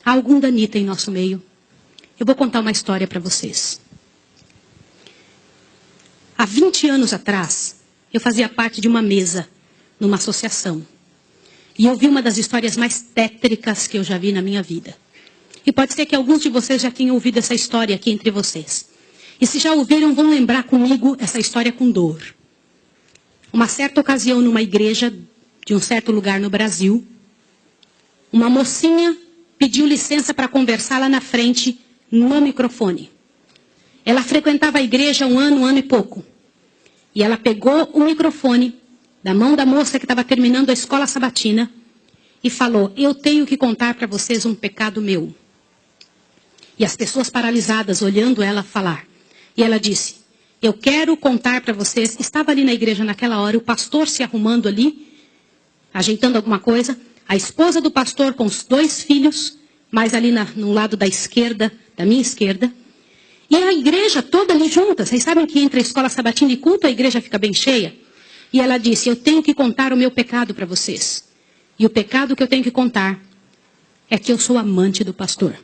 Há algum danita em nosso meio? Eu vou contar uma história para vocês. Há 20 anos atrás, eu fazia parte de uma mesa numa associação. E eu vi uma das histórias mais tétricas que eu já vi na minha vida. E pode ser que alguns de vocês já tenham ouvido essa história aqui entre vocês. E se já ouviram, vão lembrar comigo essa história com dor. Uma certa ocasião, numa igreja de um certo lugar no Brasil, uma mocinha pediu licença para conversar lá na frente, no microfone. Ela frequentava a igreja um ano e pouco. E ela pegou o microfone da mão da moça que estava terminando a escola sabatina e falou: eu tenho que contar para vocês um pecado meu. E as pessoas paralisadas olhando ela falar. E ela disse: eu quero contar para vocês. Estava ali na igreja naquela hora, o pastor se arrumando ali, ajeitando alguma coisa, a esposa do pastor com os 2 filhos, mais ali no lado da esquerda, da minha esquerda, e a igreja toda ali junta. Vocês sabem que entre a escola sabatina e culto a igreja fica bem cheia? E ela disse: eu tenho que contar o meu pecado para vocês. E o pecado que eu tenho que contar é que eu sou amante do pastor.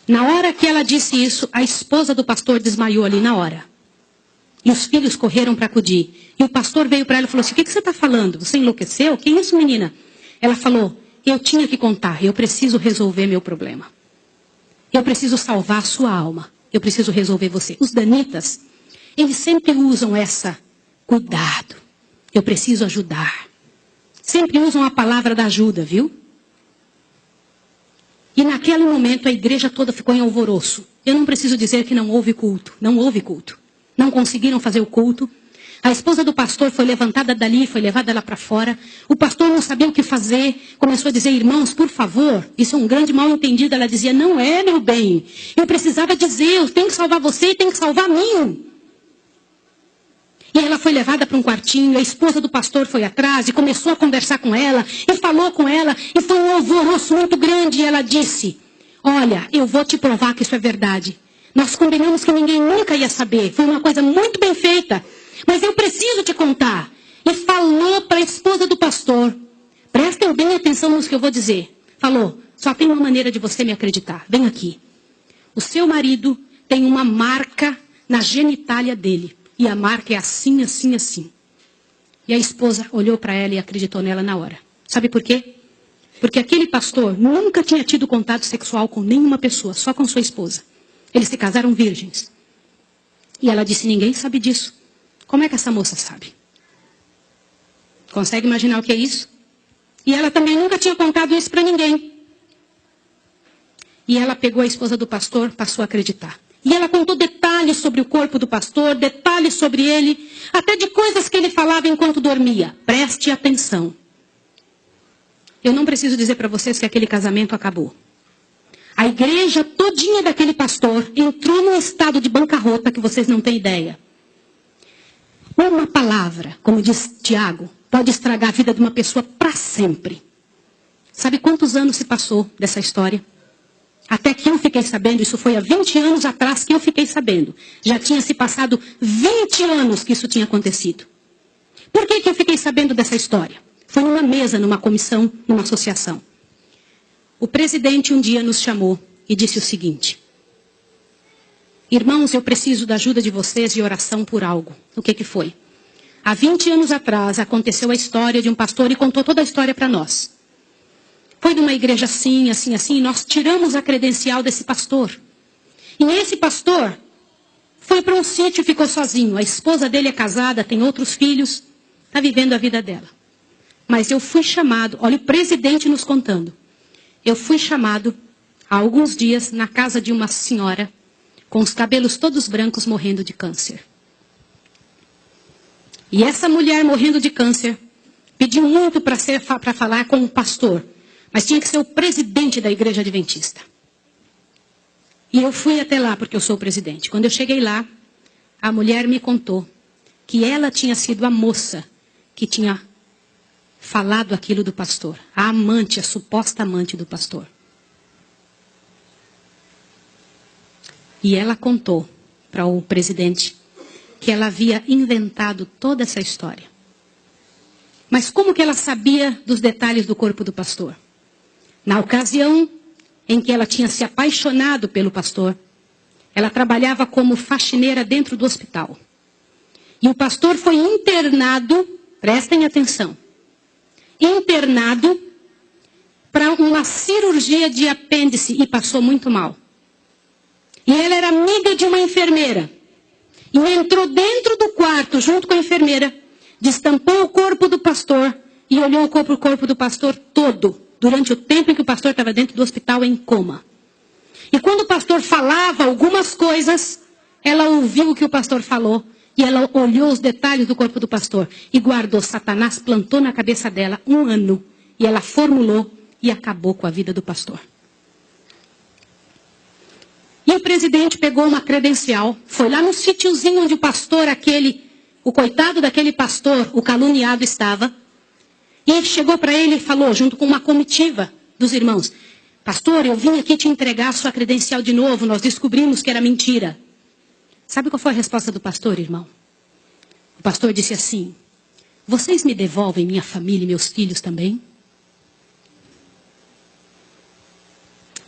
Na hora que ela disse isso, a esposa do pastor desmaiou ali na hora. E os filhos correram para acudir. E o pastor veio para ela e falou assim: o que você está falando? Você enlouqueceu? Que isso, menina? Ela falou: eu tinha que contar, eu preciso resolver meu problema. Eu preciso salvar a sua alma. Eu preciso resolver você. Os danitas, eles sempre usam essa: cuidado, eu preciso ajudar. Sempre usam a palavra da ajuda, viu? E naquele momento a igreja toda ficou em alvoroço. Eu não preciso dizer que não houve culto. Não houve culto. Não conseguiram fazer o culto. A esposa do pastor foi levantada dali, foi levada lá para fora. O pastor não sabia o que fazer. Começou a dizer: irmãos, por favor, isso é um grande mal entendido. Ela dizia: não é, meu bem. Eu precisava dizer, eu tenho que salvar você e tenho que salvar mim. E ela foi levada para um quartinho, a esposa do pastor foi atrás e começou a conversar com ela, e falou com ela, e foi um alvoroço muito grande. E ela disse: olha, eu vou te provar que isso é verdade. Nós combinamos que ninguém nunca ia saber, foi uma coisa muito bem feita, mas eu preciso te contar. E falou para a esposa do pastor: prestem bem atenção no que eu vou dizer. Falou: só tem uma maneira de você me acreditar, vem aqui. O seu marido tem uma marca na genitália dele. E a marca é assim, assim, assim. E a esposa olhou para ela e acreditou nela na hora. Sabe por quê? Porque aquele pastor nunca tinha tido contato sexual com nenhuma pessoa, só com sua esposa. Eles se casaram virgens. E ela disse: ninguém sabe disso. Como é que essa moça sabe? Consegue imaginar o que é isso? E ela também nunca tinha contado isso para ninguém. E ela pegou a esposa do pastor, passou a acreditar. E ela contou detalhes sobre o corpo do pastor, detalhes sobre ele, até de coisas que ele falava enquanto dormia. Preste atenção. Eu não preciso dizer para vocês que aquele casamento acabou. A igreja todinha daquele pastor entrou num estado de bancarrota que vocês não têm ideia. Uma palavra, como diz Tiago, pode estragar a vida de uma pessoa para sempre. Sabe quantos anos se passou dessa história? Até que eu fiquei sabendo, isso foi há 20 anos atrás que eu fiquei sabendo. Já tinha se passado 20 anos que isso tinha acontecido. Por que eu fiquei sabendo dessa história? Foi numa mesa, numa comissão, numa associação. O presidente um dia nos chamou e disse o seguinte: irmãos, eu preciso da ajuda de vocês de oração por algo. O que foi? Há 20 anos atrás aconteceu a história de um pastor e contou toda a história para nós. Foi numa igreja assim, assim, assim, e nós tiramos a credencial desse pastor. E esse pastor foi para um sítio e ficou sozinho. A esposa dele é casada, tem outros filhos, está vivendo a vida dela. Mas eu fui chamado, olha o presidente nos contando. Eu fui chamado há alguns dias na casa de uma senhora com os cabelos todos brancos morrendo de câncer. E essa mulher morrendo de câncer pediu muito para falar com o pastor. Mas tinha que ser o presidente da igreja adventista. E eu fui até lá porque eu sou o presidente. Quando eu cheguei lá, a mulher me contou que ela tinha sido a moça que tinha falado aquilo do pastor. A amante, a suposta amante do pastor. E ela contou para o presidente que ela havia inventado toda essa história. Mas como que ela sabia dos detalhes do corpo do pastor? Na ocasião em que ela tinha se apaixonado pelo pastor, ela trabalhava como faxineira dentro do hospital. E o pastor foi internado, prestem atenção, internado para uma cirurgia de apêndice e passou muito mal. E ela era amiga de uma enfermeira. E entrou dentro do quarto junto com a enfermeira, destampou o corpo do pastor e olhou o corpo do pastor todo, durante o tempo em que o pastor estava dentro do hospital em coma. E quando o pastor falava algumas coisas, ela ouviu o que o pastor falou e ela olhou os detalhes do corpo do pastor e guardou. Satanás plantou na cabeça dela 1 ano e ela formulou e acabou com a vida do pastor. E o presidente pegou uma credencial, foi lá no sítiozinho onde o pastor o coitado daquele pastor, o caluniado estava, e chegou para ele e falou, junto com uma comitiva dos irmãos, pastor, eu vim aqui te entregar a sua credencial de novo, nós descobrimos que era mentira. Sabe qual foi a resposta do pastor, irmão? O pastor disse assim, vocês me devolvem minha família e meus filhos também?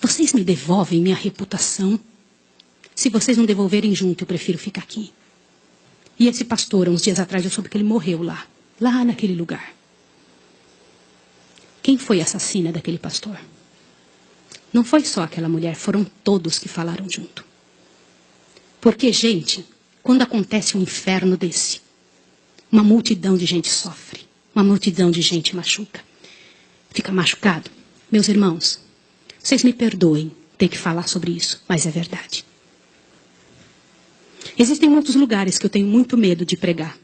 Vocês me devolvem minha reputação? Se vocês não devolverem junto, eu prefiro ficar aqui. E esse pastor, uns dias atrás, eu soube que ele morreu lá naquele lugar. Quem foi a assassina daquele pastor? Não foi só aquela mulher, foram todos que falaram junto. Porque, gente, quando acontece um inferno desse, uma multidão de gente sofre, uma multidão de gente machuca. Fica machucado. Meus irmãos, vocês me perdoem ter que falar sobre isso, mas é verdade. Existem muitos lugares que eu tenho muito medo de pregar,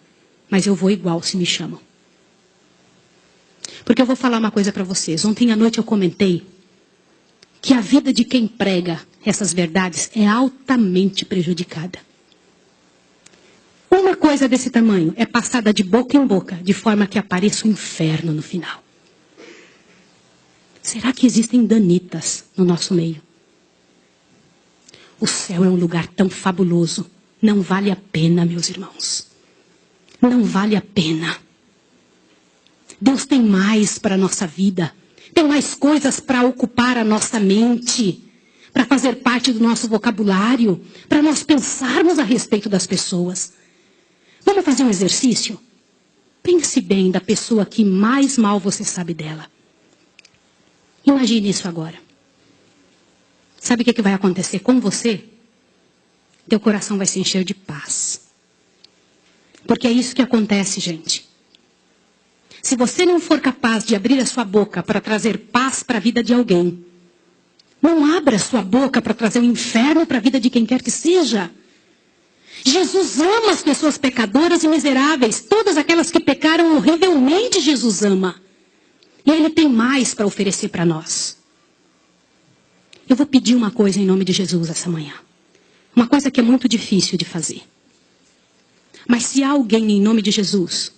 mas eu vou igual se me chamam. Porque eu vou falar uma coisa para vocês. Ontem à noite eu comentei que a vida de quem prega essas verdades é altamente prejudicada. Uma coisa desse tamanho é passada de boca em boca, de forma que apareça o inferno no final. Será que existem danitas no nosso meio? O céu é um lugar tão fabuloso. Não vale a pena, meus irmãos. Não vale a pena. Deus tem mais para a nossa vida. Tem mais coisas para ocupar a nossa mente. Para fazer parte do nosso vocabulário. Para nós pensarmos a respeito das pessoas. Vamos fazer um exercício? Pense bem da pessoa que mais mal você sabe dela. Imagine isso agora. Sabe o que vai acontecer com você? Teu coração vai se encher de paz. Porque é isso que acontece, gente. Se você não for capaz de abrir a sua boca para trazer paz para a vida de alguém, não abra a sua boca para trazer o inferno para a vida de quem quer que seja. Jesus ama as pessoas pecadoras e miseráveis. Todas aquelas que pecaram horrivelmente, Jesus ama. E Ele tem mais para oferecer para nós. Eu vou pedir uma coisa em nome de Jesus essa manhã. Uma coisa que é muito difícil de fazer. Mas se há alguém em nome de Jesus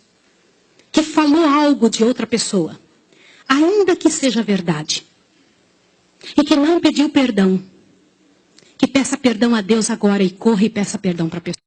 que falou algo de outra pessoa, ainda que seja verdade, e que não pediu perdão, que peça perdão a Deus agora e corra e peça perdão para a pessoa.